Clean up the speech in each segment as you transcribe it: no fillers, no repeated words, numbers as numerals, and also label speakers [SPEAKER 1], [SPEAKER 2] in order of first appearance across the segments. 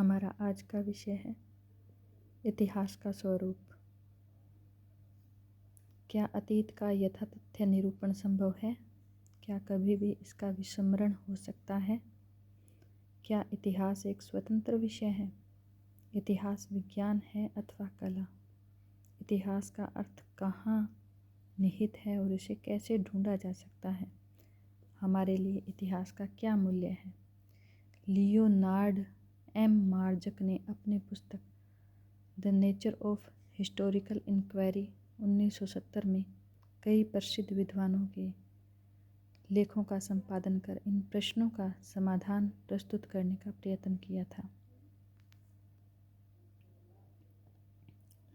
[SPEAKER 1] हमारा आज का विषय है इतिहास का स्वरूप। क्या अतीत का यथातथ्य निरूपण संभव है? क्या कभी भी इसका विस्मरण हो सकता है? क्या इतिहास एक स्वतंत्र विषय है? इतिहास विज्ञान है अथवा कला? इतिहास का अर्थ कहाँ निहित है और इसे कैसे ढूंढा जा सकता है? हमारे लिए इतिहास का क्या मूल्य है? लियोनार्ड एम मार्जक ने अपनी पुस्तक the nature of historical inquiry 1970 में कई प्रसिद्ध विद्वानों के लेखों का संपादन कर इन प्रश्नों का समाधान प्रस्तुत करने का प्रयत्न किया था।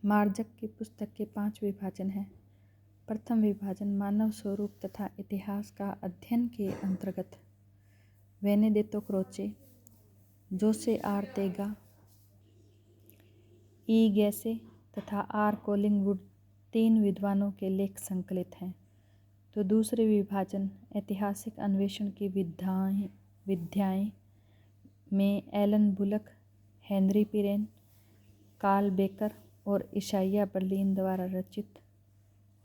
[SPEAKER 1] मार्जक की पुस्तक के 5 विभाजन हैं। प्रथम विभाजन मानव स्वरूप तथा इतिहास का अध्ययन के अंतर्गत बेनेडेत्तो क्रोचे, जोसे आर्तेगा, ई गैसे तथा आर कोलिंगवुड 3 विद्वानों के लेख संकलित हैं। तो दूसरे विभाजन ऐतिहासिक अन्वेषण की विधाएं में Alan Bullock, Henry Pirenne, Carl Becker और इशाइया बर्लिन द्वारा रचित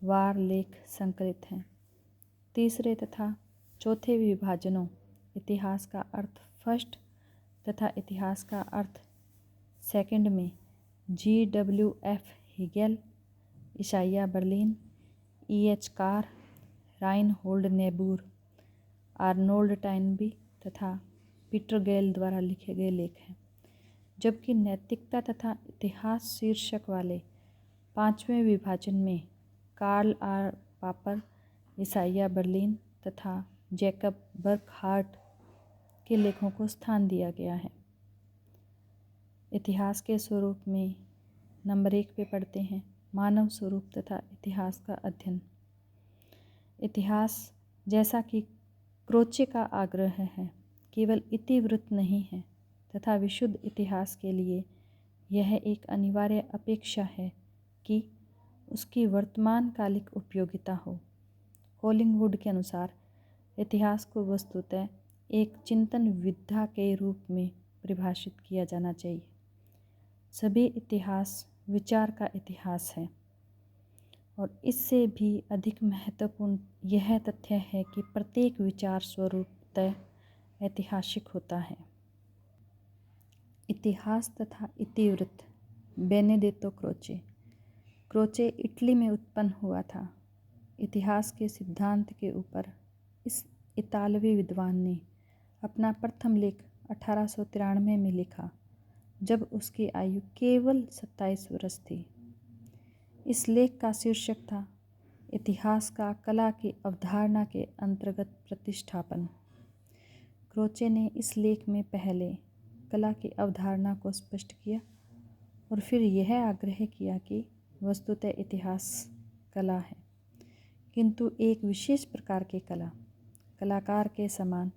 [SPEAKER 1] वार लेख संकलित हैं। तीसरे तथा चौथे विभाजनों इतिहास का अर्थ फर्स्ट तथा इतिहास का अर्थ सेकंड में GWF Hegel, Isaiah Berlin, EH Carr, Reinhold Niebuhr, Arnold Toynbee तथा पीटर गेल द्वारा लिखे गए लेख हैं। जबकि नैतिकता तथा इतिहास शीर्षक वाले 5वें विभाजन में कार्ल आर पापर, इशाइया बर्लिन तथा जैकब बर्कहार्ट के लेखों को स्थान दिया गया है। इतिहास के स्वरूप में नंबर 1 पे पढ़ते हैं मानव स्वरूप तथा इतिहास का अध्ययन। इतिहास, जैसा कि क्रोचे का आग्रह है, केवल इतिवृत्त नहीं है तथा विशुद्ध इतिहास के लिए यह एक अनिवार्य अपेक्षा है कि उसकी वर्तमान कालिक उपयोगिता हो। कोलिंगवुड के अनुसार इतिहास को वस्तुतः एक चिंतन विधा के रूप में परिभाषित किया जाना चाहिए। सभी इतिहास विचार का इतिहास है और इससे भी अधिक महत्वपूर्ण यह तथ्य है कि प्रत्येक विचार स्वरूपतः ऐतिहासिक होता है। इतिहास तथा इतिवृत्त। बेनेडेत्तो क्रोचे। क्रोचे इटली में उत्पन्न हुआ था। इतिहास के सिद्धांत के ऊपर इस इतालवी विद्वान ने अपना प्रथम लेख 1893 में लिखा, जब उसकी आयु केवल 27 वर्ष थी। इस लेख का शीर्षक था इतिहास का कला की अवधारणा के अंतर्गत प्रतिष्ठापन। क्रोचे ने इस लेख में पहले कला की अवधारणा को स्पष्ट किया और फिर यह आग्रह किया कि वस्तुतः इतिहास कला है, किंतु एक विशेष प्रकार की कला। कलाकार के समान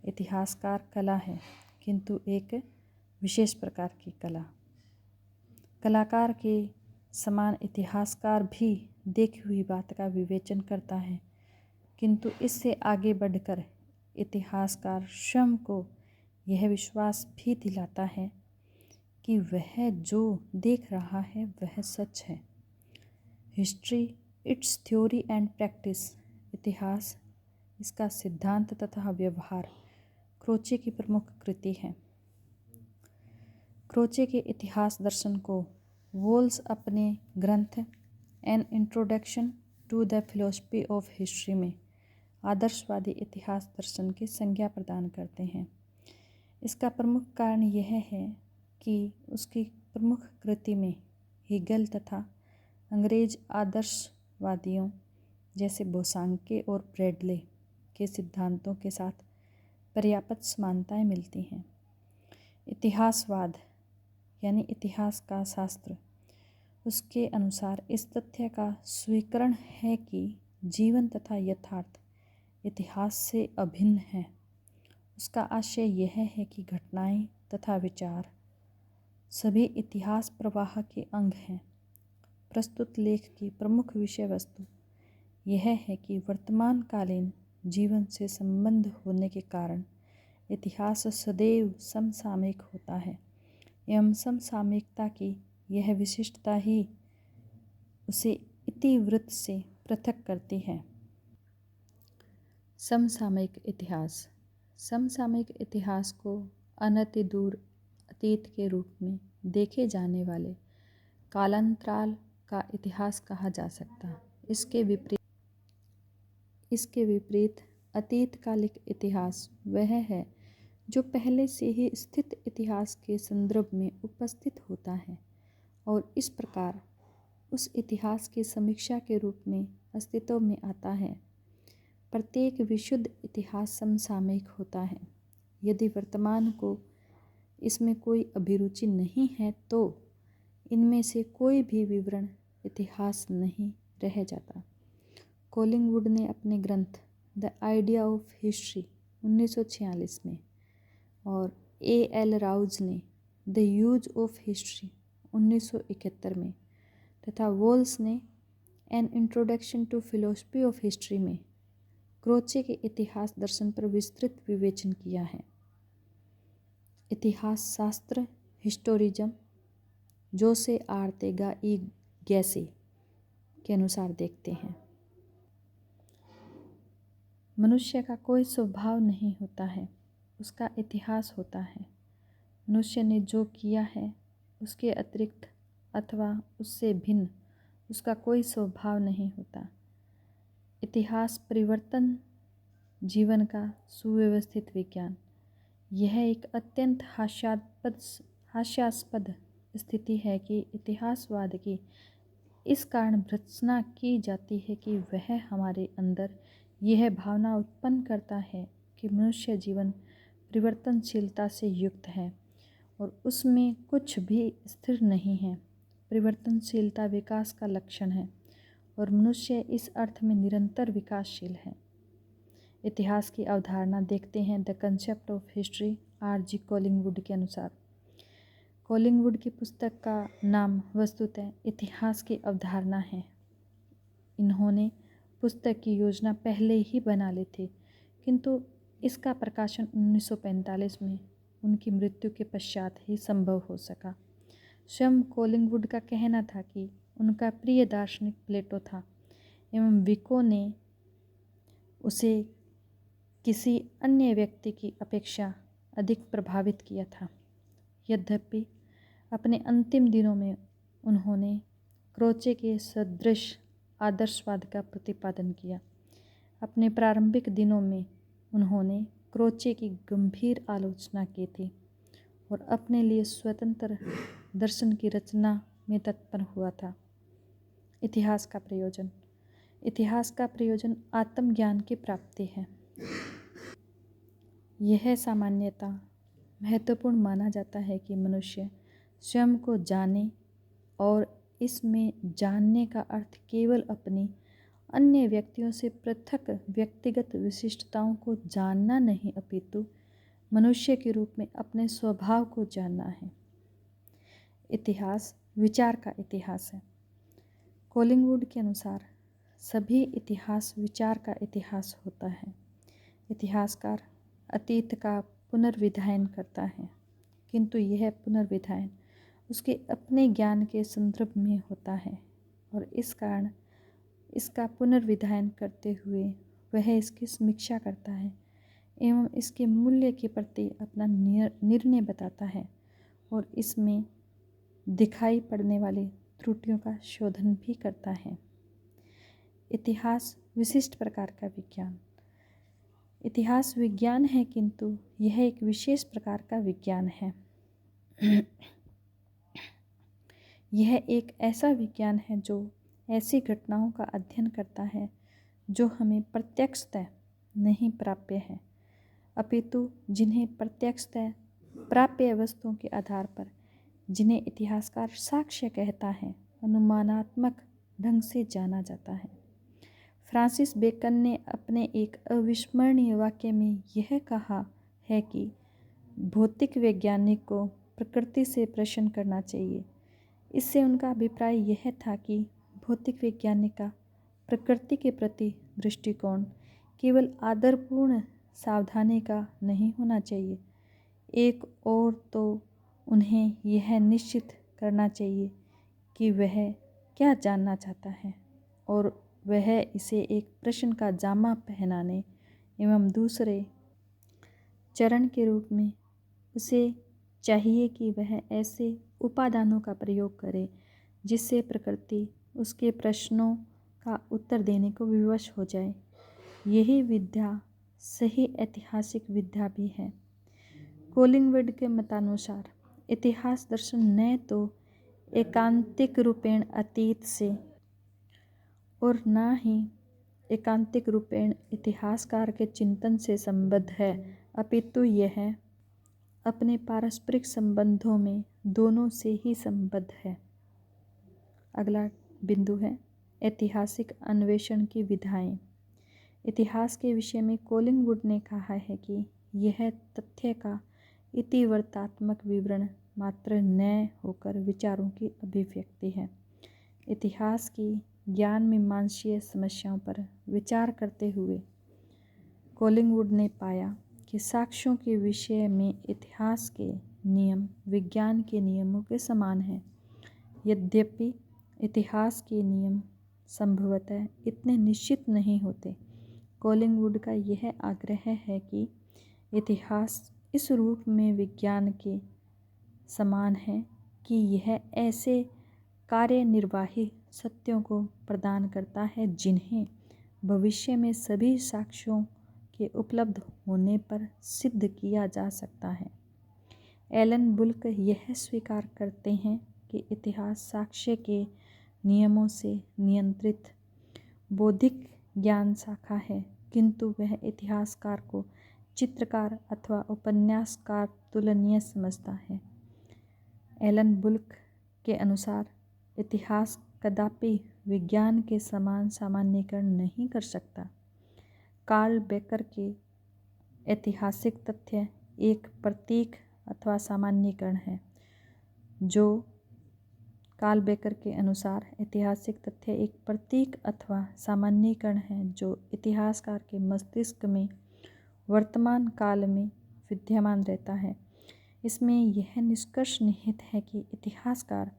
[SPEAKER 1] इतिहासकार कला है, किंतु एक विशेष प्रकार की कला। कलाकार के समान इतिहासकार भी देखी हुई बात का विवेचन करता है, किंतु इससे आगे बढ़कर इतिहासकार स्वयं को यह विश्वास भी दिलाता है कि वह जो देख रहा है वह सच है। History, it's theory and practice. इतिहास, इसका सिद्धांत तथा व्यवहार क्रोचे की प्रमुख कृति है। क्रोचे के इतिहास दर्शन को वोल्स अपने ग्रंथ an introduction to the philosophy of history में आदर्शवादी इतिहास दर्शन की संज्ञा प्रदान करते हैं। इसका प्रमुख कारण यह है कि उसकी प्रमुख कृति में हीगल तथा अंग्रेज आदर्शवादियों जैसे बोसांके और ब्रैडले के सिद्धांतों के साथ पर्याप्त समानताएं मिलती हैं। इतिहासवाद यानी इतिहास का शास्त्र, उसके अनुसार इस तथ्य का स्वीकरण है कि जीवन तथा यथार्थ इतिहास से अभिन्न है। उसका आशय यह है कि घटनाएं तथा विचार सभी इतिहास प्रवाह के अंग हैं। प्रस्तुत लेख की प्रमुख विषय वस्तु यह है कि वर्तमान कालीन जीवन से संबंध होने के कारण इतिहास सदैव समसामयिक होता है एवं समसामयिकता की यह विशिष्टता ही उसे इतिवृत्त से पृथक करती है। समसामयिक इतिहास। समसामयिक इतिहास को अनति दूर अतीत के रूप में देखे जाने वाले कालांतराल का इतिहास कहा जा सकता। इसके विपरीत अतीतकालिक इतिहास वह है जो पहले से ही स्थित इतिहास के संदर्भ में उपस्थित होता है और इस प्रकार उस इतिहास की समीक्षा के रूप में अस्तित्व में आता है। प्रत्येक विशुद्ध इतिहास समसामयिक होता है। यदि वर्तमान को इसमें कोई अभिरुचि नहीं है तो इनमें से कोई भी विवरण इतिहास नहीं रह जाता। कोलिंगवुड ने अपने ग्रंथ द आइडिया ऑफ हिस्ट्री 1946 में और A.L. राउज ने द यूज ऑफ हिस्ट्री 1971 में तथा वोल्स ने an introduction to philosophy of history में क्रोचे के इतिहास दर्शन पर विस्तृत विवेचन किया है। इतिहास शास्त्र हिस्टोरिज्म जोसे आर्तेगा ई गैसे के अनुसार देखते हैं। मनुष्य का कोई स्वभाव नहीं होता है, उसका इतिहास होता है। मनुष्य ने जो किया है उसके अतिरिक्त अथवा उससे भिन्न उसका कोई स्वभाव नहीं होता। इतिहास परिवर्तन जीवन का सुव्यवस्थित विज्ञान। यह एक अत्यंत हास्यास्पद स्थिति है कि इतिहासवाद की इस कारण भर्त्सना की जाती है कि वह हमारे अंदर यह भावना उत्पन्न करता है कि मनुष्य जीवन परिवर्तनशीलता से युक्त है और उसमें कुछ भी स्थिर नहीं है। परिवर्तनशीलता विकास का लक्षण है और मनुष्य इस अर्थ में निरंतर विकासशील है। इतिहास की अवधारणा देखते हैं the concept of history R.G. Collingwood के अनुसार। कोलिंगवुड की पुस्तक का नाम वस्तुतः इतिहास की अवधारणा है। इन्होंने पुस्तक की योजना पहले ही बना ली थी, किंतु इसका प्रकाशन 1945 में उनकी मृत्यु के पश्चात ही संभव हो सका। स्वयं कोलिंगवुड का कहना था कि उनका प्रिय दार्शनिक प्लेटो था एवं विको ने उसे किसी अन्य व्यक्ति की अपेक्षा अधिक प्रभावित किया था। यद्यपि अपने अंतिम दिनों में उन्होंने क्रोचे के सदृश आदर्शवाद का प्रतिपादन किया। अपने प्रारंभिक दिनों में उन्होंने क्रोचे की गंभीर आलोचना की थी और अपने लिए स्वतंत्र दर्शन की रचना में तत्पर हुआ था। इतिहास का प्रयोजन। इतिहास का प्रयोजन आत्मज्ञान की प्राप्ति है। यह सामान्यतः महत्वपूर्ण माना जाता है कि मनुष्य स्वयं को जाने और इसमें जानने का अर्थ केवल अपनी अन्य व्यक्तियों से पृथक व्यक्तिगत विशिष्टताओं को जानना नहीं अपितु मनुष्य के रूप में अपने स्वभाव को जानना है। इतिहास विचार का इतिहास है। कोलिंगवुड के अनुसार सभी इतिहास विचार का इतिहास होता है। इतिहासकार अतीत का पुनर्विधायन करता है, किंतु यह पुनर्विधायन उसके अपने ज्ञान के संदर्भ में होता है और इस कारण इसका पुनर्विधायन करते हुए वह इसकी समीक्षा करता है एवं इसके मूल्य के प्रति अपना निर्णय बताता है और इसमें दिखाई पड़ने वाली त्रुटियों का शोधन भी करता है। इतिहास विशिष्ट प्रकार का विज्ञान। इतिहास विज्ञान है, किंतु यह एक विशेष प्रकार का विज्ञान है। यह एक ऐसा विज्ञान है जो ऐसी घटनाओं का अध्ययन करता है जो हमें प्रत्यक्षतः नहीं प्राप्य है, अपितु जिन्हें प्रत्यक्षतः प्राप्य वस्तुओं के आधार पर, जिन्हें इतिहासकार साक्ष्य कहता है, अनुमानात्मक ढंग से जाना जाता है। फ्रांसिस बेकन ने अपने एक अविस्मरणीय वाक्य में यह कहा है कि भौतिक वैज्ञानिक को प्रकृति से प्रश्न करना चाहिए। इससे उनका अभिप्राय यह था कि भौतिक वैज्ञानिक का प्रकृति के प्रति दृष्टिकोण केवल आदरपूर्ण सावधानी का नहीं होना चाहिए। एक और तो उन्हें यह निश्चित करना चाहिए कि वह क्या जानना चाहता है और वह इसे एक प्रश्न का जामा पहनाने एवं दूसरे चरण के रूप में उसे चाहिए कि वह ऐसे उपादानों का प्रयोग करे जिससे प्रकृति उसके प्रश्नों का उत्तर देने को विवश हो जाए। यही विद्या सही ऐतिहासिक विद्या भी है। कोलिंगवुड के मतानुसार इतिहास दर्शन न तो एकांतिक रूपेण अतीत से और न ही एकांतिक रूपेण इतिहासकार के चिंतन से संबद्ध है, अपितु यह अपने पारस्परिक संबंधों में दोनों से ही संबद्ध है। अगला बिंदु है ऐतिहासिक अन्वेषण की विधाएं। इतिहास के विषय में कोलिंगवुड ने कहा है कि यह तथ्य का इतिवर्तात्मक विवरण मात्र न होकर विचारों की अभिव्यक्ति है। इतिहास की ज्ञान मीमांसीय समस्याओं पर विचार करते हुए कोलिंगवुड ने पाया कि साक्ष्यों के विषय में इतिहास के नियम विज्ञान के नियमों के समान हैं। यद्यपि इतिहास के नियम संभवतः इतने निश्चित नहीं होते। कोलिंगवुड का यह आग्रह है कि इतिहास इस रूप में विज्ञान के समान है कि यह ऐसे कार्यनिर्वाही सत्यों को प्रदान करता है जिन्हें भविष्य में सभी साक्ष्यों के उपलब्ध होने पर सिद्ध किया जा सकता है। एलन बुल्क यह स्वीकार करते हैं कि इतिहास साक्ष्य के नियमों से नियंत्रित बौद्धिक ज्ञान शाखा है, किंतु वह इतिहासकार को चित्रकार अथवा उपन्यासकार तुलनीय समझता है। एलन बुल्क के अनुसार इतिहास कदापि विज्ञान के समान सामान्यीकरण नहीं कर सकता। कार्ल बेकर के ऐतिहासिक तथ्य एक प्रतीक अथवा सामान्यीकरण है। जो कार्ल बेकर के अनुसार ऐतिहासिक तथ्य एक प्रतीक अथवा सामान्यीकरण है जो इतिहासकार के मस्तिष्क में वर्तमान काल में विद्यमान रहता है। इसमें यह निष्कर्ष निहित है कि इतिहासकार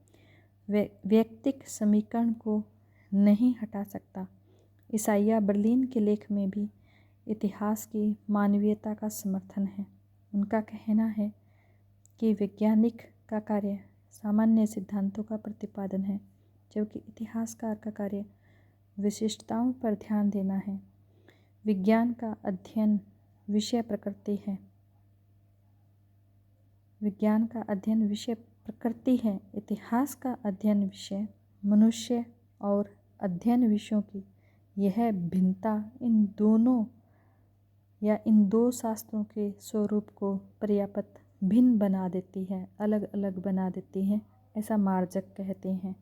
[SPEAKER 1] वैयक्तिक समीकरण को नहीं हटा सकता। ईसाइया बर्लिन के लेख में भी इतिहास की मानवीयता का समर्थन है। उनका कहना है कि वैज्ञानिक का कार्य सामान्य सिद्धांतों का प्रतिपादन है, जबकि इतिहासकार का कार्य विशिष्टताओं पर ध्यान देना है। विज्ञान का अध्ययन विषय प्रकृति है। विज्ञान का अध्ययन विषय प्रकृति है। इतिहास का अध्ययन विषय मनुष्य और अध्ययन विषयों की यह भिन्नता इन दो शास्त्रों के स्वरूप को पर्याप्त भिन्न बना देती है, अलग अलग बना देती है, ऐसा मार्जक कहते हैं।